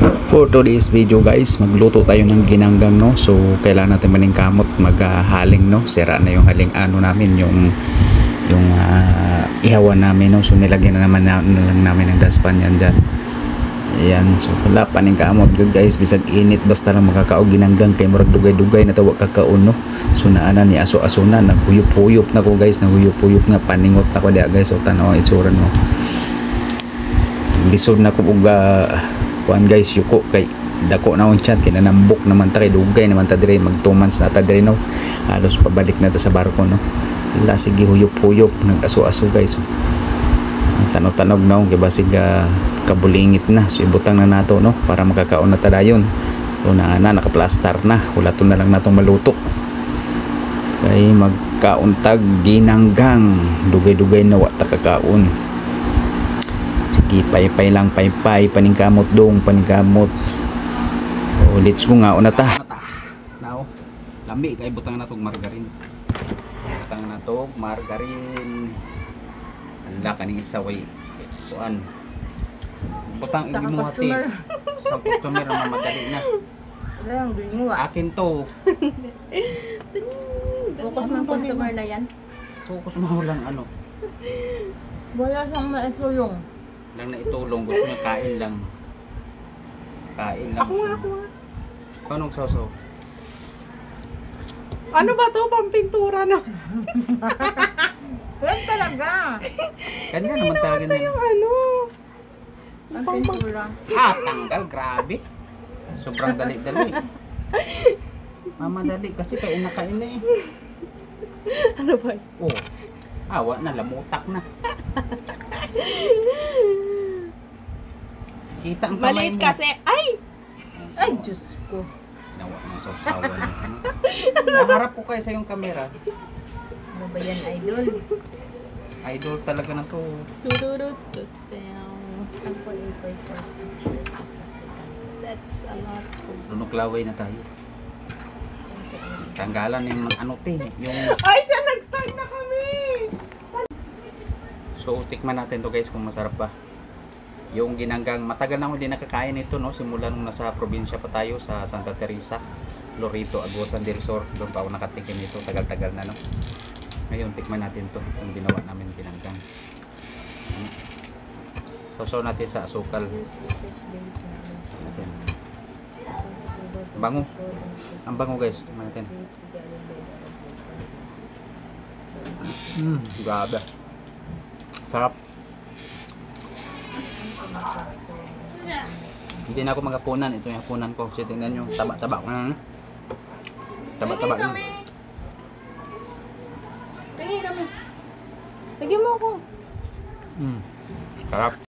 For today's video guys, magluto tayo ng ginanggang, no. So kailangan natin maning kamot, maghaling, no. Sira na yung haling ano namin, yung ihawan namin, no. So nilagyan na lang namin ng daspan yan dyan. Ayan, so wala pa ning kamot good guys, bisag init basta lang makakaog ginanggang kay murag dugay-dugay na tawa kakaon, no. So naana ni aso-aso na, naghuyop-huyop na ko guys, naghuyop-huyop nga, paningot na ko diya guys. So tanaw ang itsura, no. Lisod na ko og kuan guys, yuko kay dako na on chat, kay nanambok naman ta, kay dugay naman ta dire, mag 2 months na ta dire, no. Halos pabalik na ta sa barko, no. Wala, sige huyop-huyop, nag-aso-aso guys. So tanog-tanog na kay basig kabulingit na. So ibutang na nato, no, para makakaon na ta dayon. So nakaplastar na, wala to na lang natong maluto kay magkauntag ginanggang, dugay-dugay na wa ta kakaon. Sige, pay-pay lang, pay-pay, paningkamot dong, paningkamot. So let's go nga una ta. Now lami kay butang na tong margarine, butang na tong margarine. Wala kaning isa way kuan, butang hindi mo hati sa customer na madali na. Lang dulingo Akin to. focus ng consumer na yan. Focus mo lang ano. Wala siyang naitulong. Lang na itulong, gusto niya kain lang. Kain lang. Ako nga. Paano sausaw? Ano ba to? Pampintura na. Yan talaga. Kanya naman talaga Ito nila. yung ano. Ang pintura. Tanggal, grabe. Sobrang dali-dali. Mamadali kasi kain na eh. Ano ba? Oh, awa na, lamutak na. Kita ang kamay Maliit mo. kasi. Ay! Ay, Diyos ko. Nawa ng sausawan. Ano? Naharap ko kayo sa yung camera. Ano ba yan, idol? Idol talaga na to. Tururut. Sample 8.4. That's a lot. Lunuklaway na tayo. Tanggalan yung ano yung... Ay, siya nag-start na kami! So tikman natin to guys kung masarap ba. Yung ginanggang, matagal na ako din nakakain ito, no. Simula nung nasa probinsya pa tayo sa Santa Teresa, Lorito, Agusan del Sur, doon pa ako nakatikim ito, tagal-tagal na, no. Ngayon tikman natin to, yung ginawa namin ginanggang. Sausaw natin sa asukal. Ayan. Bango. Ang bango guys, tikman natin. Grabe. Sarap. Hindi na ako magapunan. Ito yung hapunan ko. Kasi tingnan nyo, taba-taba ko na. Taba-taba na. Tingin kami. Tigyan mo ako. Sarap.